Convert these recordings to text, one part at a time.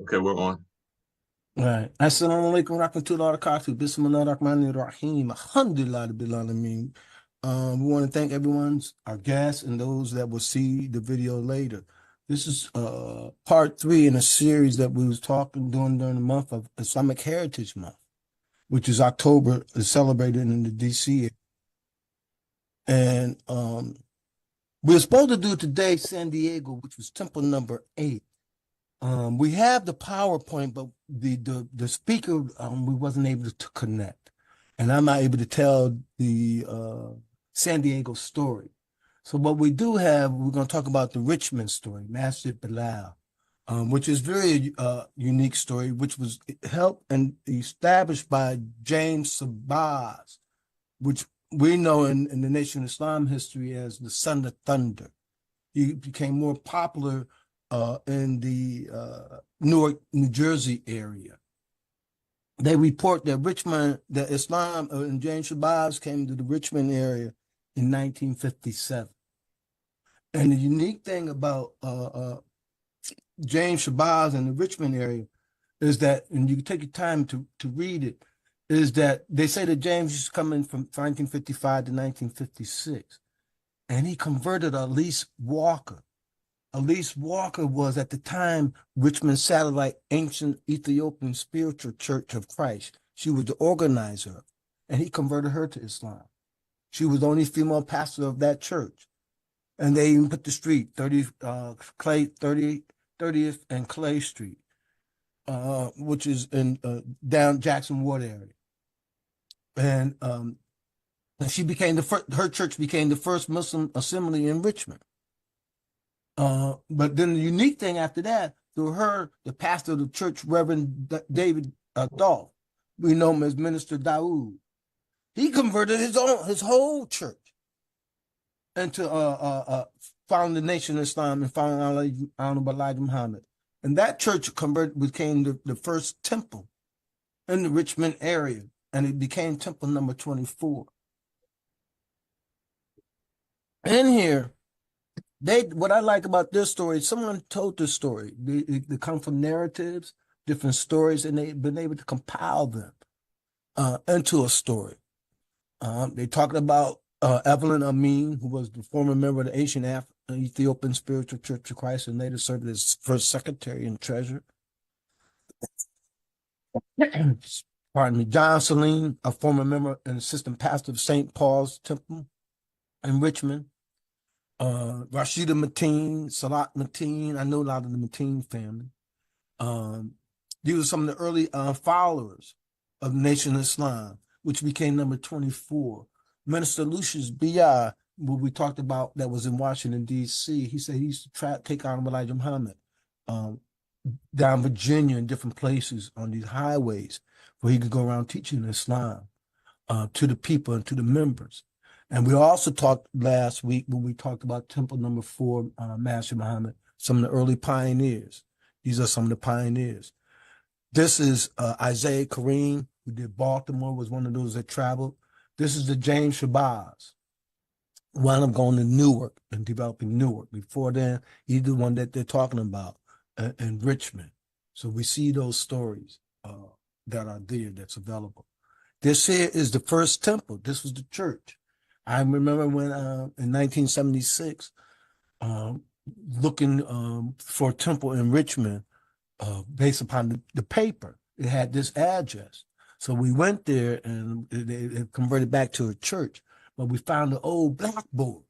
Okay, we're on. Right. Assalamu alaikum wa rahmatullahi wa barakatuh. Bismillah ar-Rahman ar-Rahim. Alhamdulillah rabbil alameen. We want to thank everyone, our guests, and those that will see the video later. This is part three in a series that we was talking during the month of Islamic Heritage Month, which is October, is celebrated in the DC. And we were supposed to do today San Diego, which was temple number 8. We have the PowerPoint, but the speaker we wasn't able to connect, and I'm not able to tell the San Diego story. So what we do have, we're going to talk about the Richmond story, Masjid Bilal, which is very unique story, which was helped and established by James Sabaz, which we know in the Nation of Islam history as the Son of Thunder. He became more popular in the Newark, New Jersey area. They report that that Islam and James Shabazz came to the Richmond area in 1957. And the unique thing about James Shabazz and the Richmond area is that, and you can take your time to read it, is that they say that James is coming from 1955 to 1956, and he converted Elise Walker. Elise Walker was at the time Richmond Satellite Ancient Ethiopian Spiritual Church of Christ. She was the organizer, and he converted her to Islam. She was the only female pastor of that church. And they even put the street, 30th and Clay Street, which is in down Jackson Ward area. And she became her church became the first Muslim assembly in Richmond. But then the unique thing after that, through her, the pastor of the church, Reverend David Dolph, we know him as Minister Daoud. He converted his whole church into founding the Nation of Islam and founding Honorable Elijah Muhammad. And that church became the first temple in the Richmond area, and it became temple number 24. In here, what I like about this story, someone told this story. They come from narratives, different stories, and they've been able to compile them into a story. They talked about Evelyn Amin, who was the former member of the Ancient Ethiopian Spiritual Church of Christ and later served as first secretary and treasurer. Pardon me, John Saline, a former member and assistant pastor of St. Paul's Temple in Richmond. Rashida Mateen, Salat Mateen. I know a lot of the Mateen family. These are some of the early followers of Nation of Islam, which became number 24. Minister Lucius B.I., what we talked about, that was in Washington, D.C., he said he used to take on Elijah Muhammad down Virginia and different places on these highways where he could go around teaching Islam to the people and to the members. And we also talked last week when we talked about temple number 4, Master Muhammad, some of the early pioneers. These are some of the pioneers. This is Isaiah Kareem, who did Baltimore, was one of those that traveled. This is the James Shabazz. Wound up going to Newark and developing Newark. Before then, he's the one that they're talking about in Richmond. So we see those stories that are there, that's available. This here is the first temple. This was the church. I remember when in 1976, looking for a temple in Richmond based upon the paper. It had this address. So we went there and it converted back to a church. But we found the old blackboard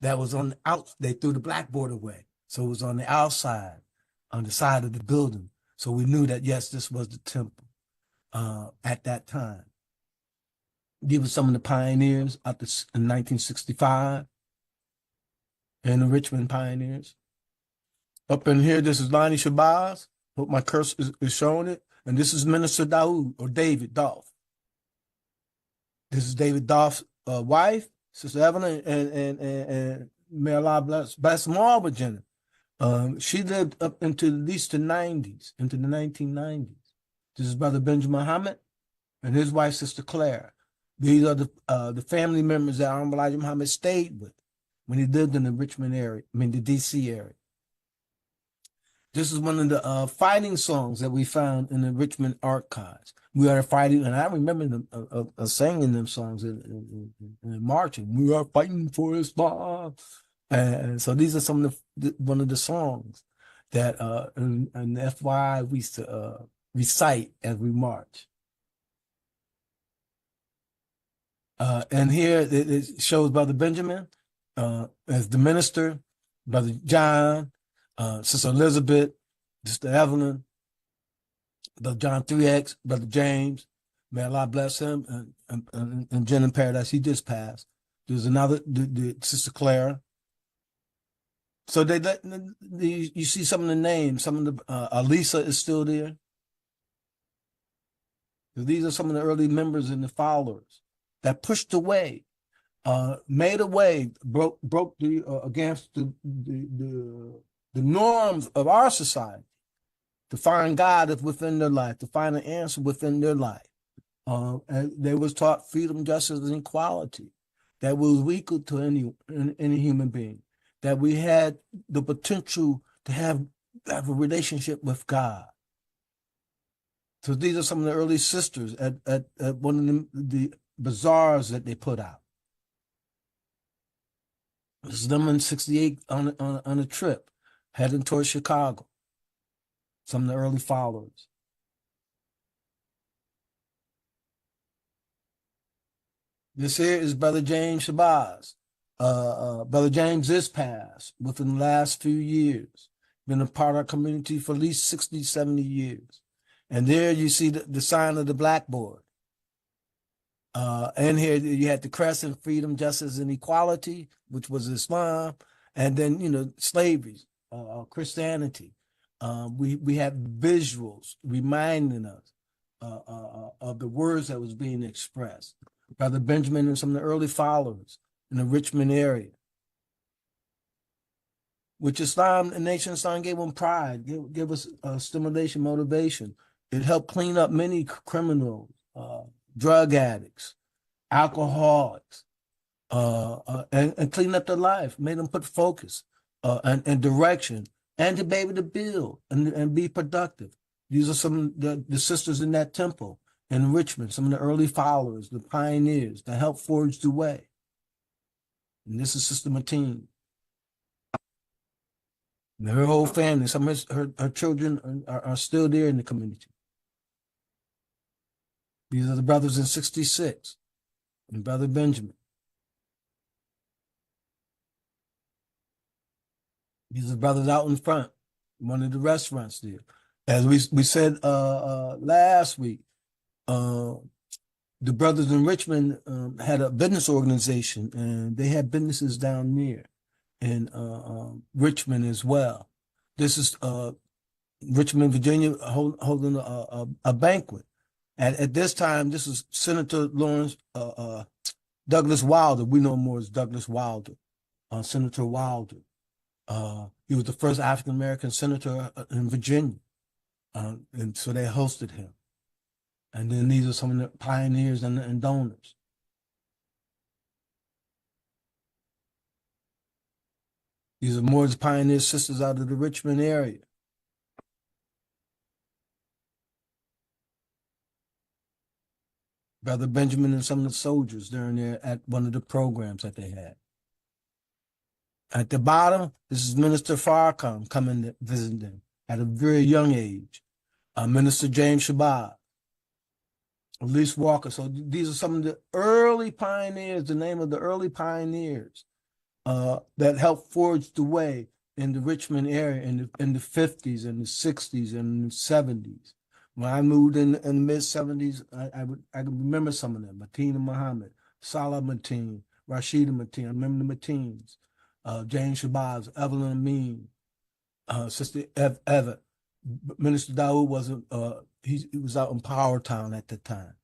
that was on the out. They threw the blackboard away. So it was on the outside, on the side of the building. So we knew that, yes, this was the temple at that time. These were some of the pioneers in 1965 and the Richmond pioneers. Up in here, this is Lonnie Shabazz. Hope my cursor is showing it. And this is Minister Daoud, or David Dolph. This is David Dolph's wife, Sister Evelyn, and may Allah bless them all, Virginia. She lived up into at least the 90s, into the 1990s. This is Brother Benjamin Muhammad and his wife, Sister Claire. These are the family members that Honorable Elijah Muhammad stayed with when he lived in the Richmond area, the DC area. This is one of the fighting songs that we found in the Richmond archives. We are fighting, and I remember them singing them songs in marching. We are fighting for Islam, and so these are some of one of the songs that in the FY we used to recite as we march. And here it shows Brother Benjamin as the minister, Brother John, Sister Elizabeth, Sister Evelyn, Brother John 3X, Brother James. May Allah bless him, and Jen in Paradise. He just passed. There's another, the Sister Clara. So you see some of the names. Some of the Alisa is still there. So these are some of the early members and the followers that pushed away, made a way, broke the against the norms of our society, to find God within their life, to find an answer within their life. And they was taught freedom, justice, and equality, that was equal to any human being, that we had the potential to have a relationship with God. So these are some of the early sisters at one of the bazaars that they put out. This is them in '68 on a trip heading towards Chicago. Some of the early followers. This here is Brother James Shabazz. Brother James is passed within the last few years. Been a part of our community for at least 60, 70 years. And there you see the sign of the blackboard. And here you had the crescent, freedom, justice, and equality, which was Islam. And then, slavery, Christianity. We have visuals reminding us of the words that was being expressed. Brother Benjamin and some of the early followers in the Richmond area. Which Islam, the Nation of Islam gave them pride, give us stimulation, motivation. It helped clean up many criminals, drug addicts, alcoholics, and clean up their life, made them put focus and direction, and to be able to build and be productive. These are some of the sisters in that temple in Richmond, some of the early followers, the pioneers that helped forge the way. And this is Sister Mateen. And her whole family, some of her children are still there in the community. These are the brothers in '66 and Brother Benjamin. These are brothers out in front, one of the restaurants there. As we said last week, the brothers in Richmond had a business organization, and they had businesses down there in Richmond as well. This is Richmond, Virginia, holding a banquet. At this time, this is Senator Lawrence Douglas Wilder. We know him more as Douglas Wilder, Senator Wilder. He was the first African-American senator in Virginia, and so they hosted him. And then these are some of the pioneers and donors. These are more of the pioneer sisters out of the Richmond area. Brother Benjamin and some of the soldiers during there at one of the programs that they had. At the bottom, this is Minister Farrakhan coming to visit them at a very young age. Minister James Shabazz, Elise Walker. So these are some of the early pioneers, the name of the early pioneers that helped forge the way in the Richmond area in the 50s and the 60s and the 70s. When I moved in the mid-70s, I can remember some of them. Mateen Muhammad, Salah Mateen, Rashida Mateen. I remember the Mateens. James Shabazz, Evelyn Amin, Sister Eva. Minister Dawood wasn't, he was out in Power Town at the time.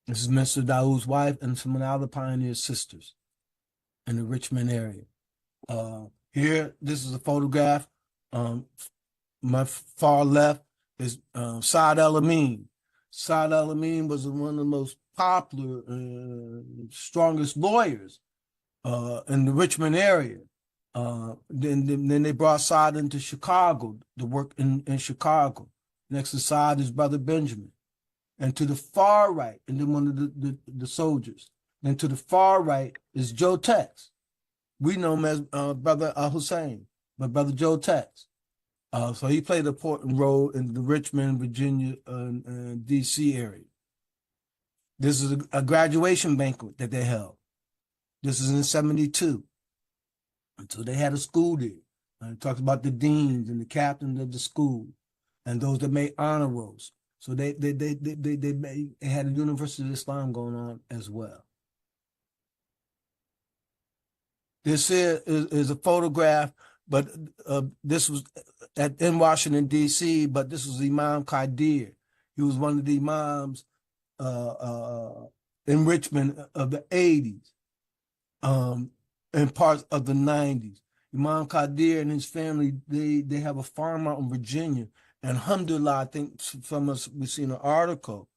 This is Minister Dawood's wife and some of the other pioneer sisters in the Richmond area. Here, this is a photograph. My far left is Saad El-Amin. Saad El-Amin was one of the most popular, strongest lawyers in the Richmond area. Then they brought Saad into Chicago to work in Chicago. Next to Saad is Brother Benjamin. And to the far right, and then one of the soldiers. Then to the far right is Joe Tex. We know him as Brother Hussein, but Brother Joe Tex. So he played an important role in the Richmond, Virginia, D.C. area. This is a graduation banquet that they held. This is in 72. And so they had a school there. It talks about the deans and the captains of the school and those that made honor rolls. So they had a University of Islam going on as well. This here is a photograph, but this was in Washington, D.C., but this was Imam Qadir. He was one of the imams in Richmond of the 80s and parts of the 90s. Imam Qadir and his family, they have a farm out in Virginia. And alhamdulillah, I think from us, we've seen an article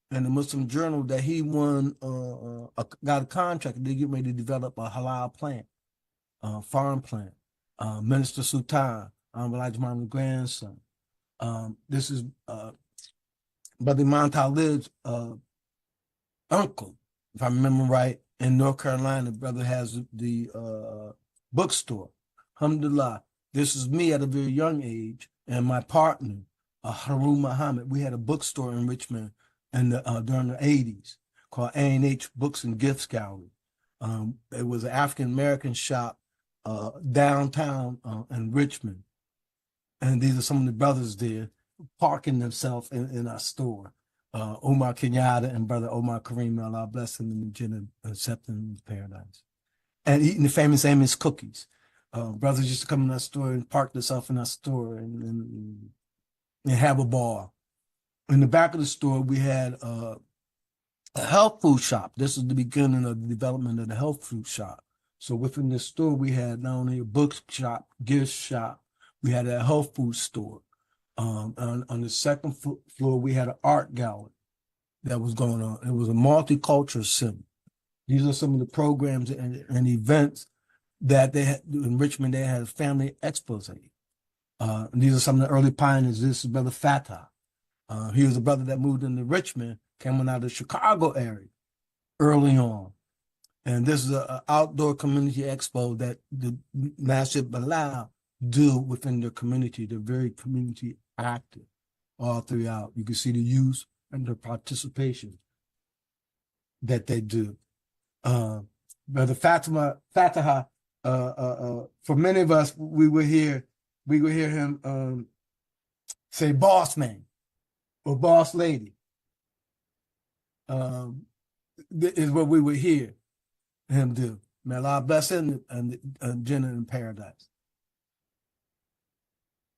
in the Muslim Journal that he won, got a contract. They get ready to develop a halal plant, farm plant. Minister Sultan, Elijah Muhammad's grandson. This is Brother Imam Talib's uncle, if I remember right, in North Carolina. Brother has the bookstore. Alhamdulillah. This is me at a very young age, and my partner, Harun Muhammad. We had a bookstore in Richmond during the 80s called A&H Books and Gifts Gallery. It was an African-American shop downtown in Richmond. And these are some of the brothers there parking themselves in our store. Omar Kenyatta and Brother Omar Kareem, Allah bless him in the Jannah, accepting in paradise. And eating the famous Amos cookies. Brothers used to come in our store and park themselves in our store and have a ball. In the back of the store, we had a health food shop. This is the beginning of the development of the health food shop. So within the store, we had not only a book shop, gift shop, we had a health food store. On the second floor, we had an art gallery that was going on. It was a multicultural center. These are some of the programs and events that they had in Richmond. They had a family expose. These are some of the early pioneers. This is Brother Fatah. He was a brother that moved into Richmond, coming out of the Chicago area early on. And this is an outdoor community expo that the Masjid Bilal do within their community. They're very community active all throughout. You can see the youth and the participation that they do. Brother Fataha, for many of us, we would hear him say boss man or boss lady. Is what we would hear him do. May Allah bless him and Jannah in paradise.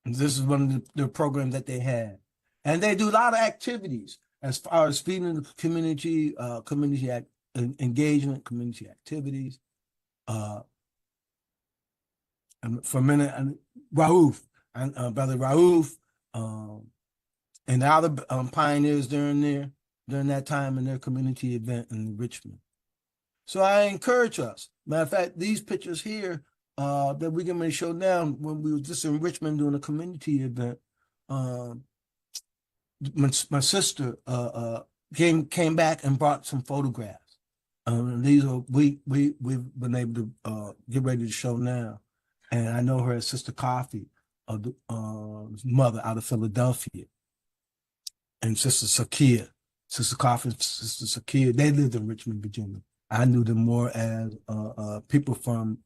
And this is one of the programs that they had. And they do a lot of activities as far as feeding the community, engagement, community activities. And for a minute, Raouf, Brother Raouf, and the other pioneers during that time in their community event in Richmond. So I encourage us. Matter of fact, these pictures here that we're going to show now, when we were just in Richmond doing a community event, my sister came back and brought some photographs. These are we've been able to get ready to show now, and I know her as Sister Coffee, mother out of Philadelphia, and Sister Sakia, Sister Coffee, Sister Sakia. They lived in Richmond, Virginia. I knew them more as people from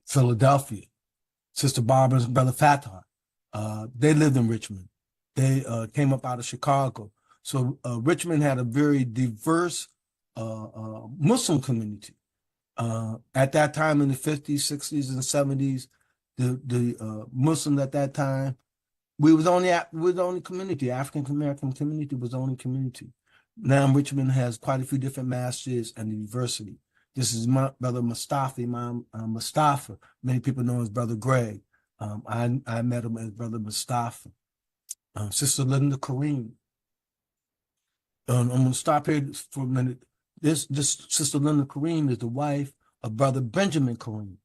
Philadelphia. Sister Barbara's Brother Fatah. They lived in Richmond. They came up out of Chicago. So Richmond had a very diverse Muslim community. At that time in the 50s, 60s, and 70s, the Muslims at that time, we was the only community. African American community was the only community. Now Richmond has quite a few different masjids and diversity. This is my Brother Mustafa, Imam Mustafa. Many people know him as Brother Greg. I met him as Brother Mustafa. Sister Linda Kareem. I'm going to stop here for a minute. This Sister Linda Kareem is the wife of Brother Benjamin Kareem.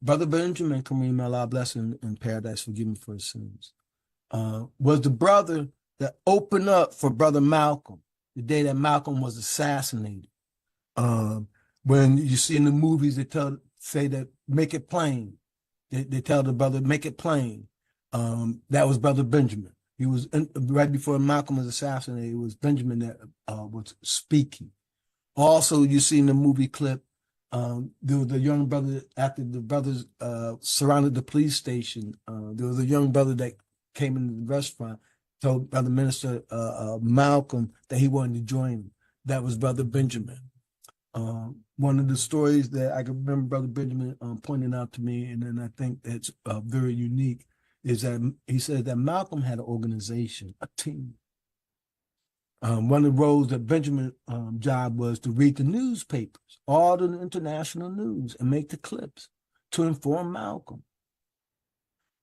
Brother Benjamin, Kareem, Allah bless him in paradise, forgive me for his sins, was the brother that opened up for Brother Malcolm the day that Malcolm was assassinated. When you see in the movies, they say that make it plain. They tell the brother, make it plain. That was Brother Benjamin. He was right before Malcolm was assassinated. It was Benjamin that was speaking. Also, you see in the movie clip, there was a young brother after the brothers surrounded the police station. There was a young brother that came into the restaurant, told Brother Minister Malcolm that he wanted to join him. That was Brother Benjamin. One of the stories that I can remember Brother Benjamin pointing out to me, and then I think that's very unique, is that he said that Malcolm had an organization, a team. One of the roles that Benjamin's job was to read the newspapers, all the international news, and make the clips to inform Malcolm.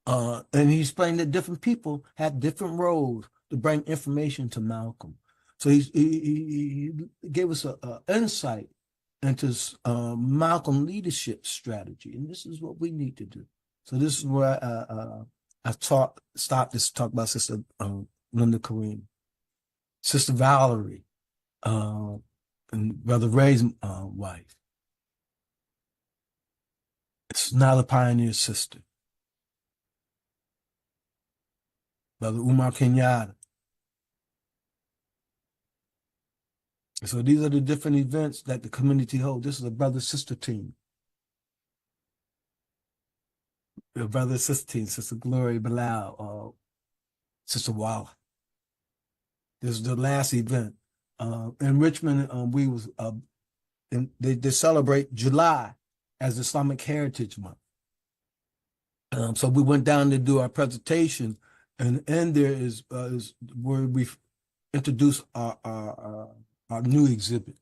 And he explained that different people had different roles to bring information to Malcolm. So he gave us an insight into Malcolm leadership strategy, and this is what we need to do. So this is where I stopped this talk about Sister Linda Kareem, Sister Valerie, and Brother Ray's wife. It's not a pioneer sister. Brother Umar Kenyatta. So these are the different events that the community holds. This is a brother-sister team. A brother-sister team, Sister Gloria Bilal, Sister Walla. This is the last event. In Richmond, they celebrate July as Islamic Heritage Month. So we went down to do our presentation, and there is where we introduced our new exhibit.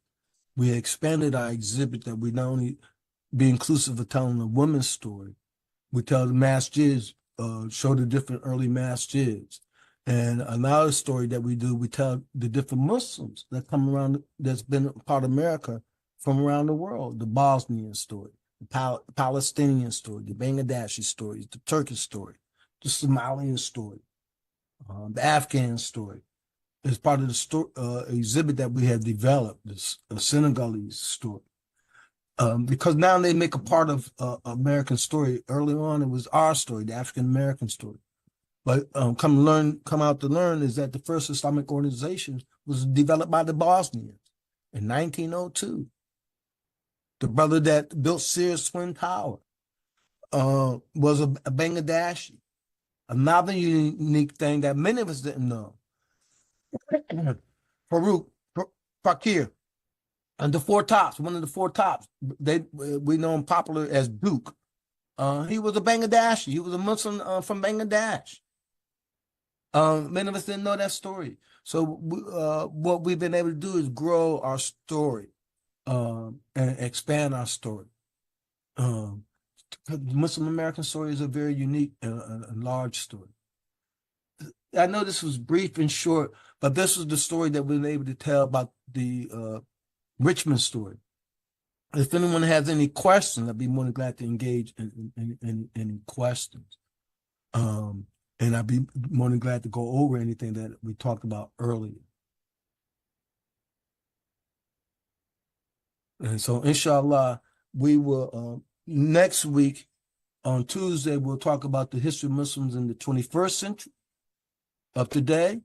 We expanded our exhibit that we not only be inclusive of telling a woman's story, we tell the masjids, show the different early masjids. And another story that we do, we tell the different Muslims that come around, that's been a part of America from around the world, the Bosnian story, the Palestinian story, the Bangladeshi stories, the Turkish story, the Somalian story, the Afghan story. As part of the exhibit that we have developed, this Senegalese story. Because now they make a part of American story. Early on, it was our story, the African-American story. But come out to learn is that the first Islamic organization was developed by the Bosnians in 1902. The brother that built Sears Twin Tower was a Bangladeshi. Another unique thing that many of us didn't know. Farouk Fakir and the Four Tops, one of the Four Tops, we know him popular as Duke. He was a Bangladeshi. He was a Muslim from Bangladesh. Many of us didn't know that story. So what we've been able to do is grow our story and expand our story. The Muslim American story is a very unique and large story. I know this was brief and short, but this is the story that we've been able to tell about the Richmond story. If anyone has any questions, I'd be more than glad to engage in any questions. And I'd be more than glad to go over anything that we talked about earlier. And so, inshallah, we will, next week, on Tuesday, we'll talk about the history of Muslims in the 21st century of today.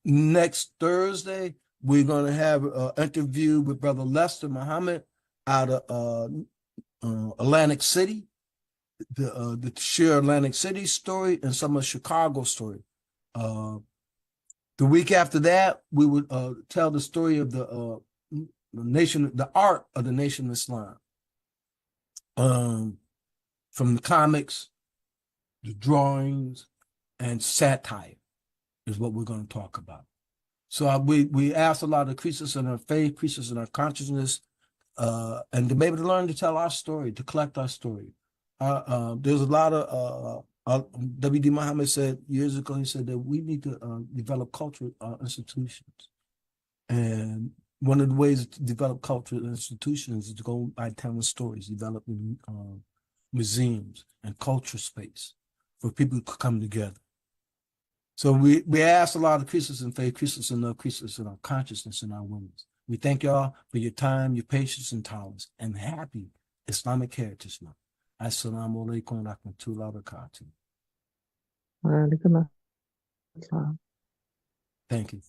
Next Thursday, we're going to have an interview with Brother Lester Muhammad out of Atlantic City, the sheer Atlantic City story and some of Chicago story. The week after that, we would tell the story of the nation, the art of the Nation of Islam. From the comics, the drawings, and satire is what we're going to talk about. So we ask Allah to increase us in our faith, increase us in our consciousness, and to be able to learn to tell our story, to collect our story. There's a lot of, W.D. Muhammad said years ago, he said that we need to develop cultural institutions. And One of the ways to develop cultural institutions is to go by telling stories, developing museums and culture space for people to come together. So we ask a lot of Christians and faith, Christians and love, Christians in our consciousness and our women's. We thank y'all for your time, your patience, and tolerance, and happy Islamic Heritage Month. Assalamu alaikum wa rahmatullahi wa barakatuh. Waalaikumsalam. Thank you.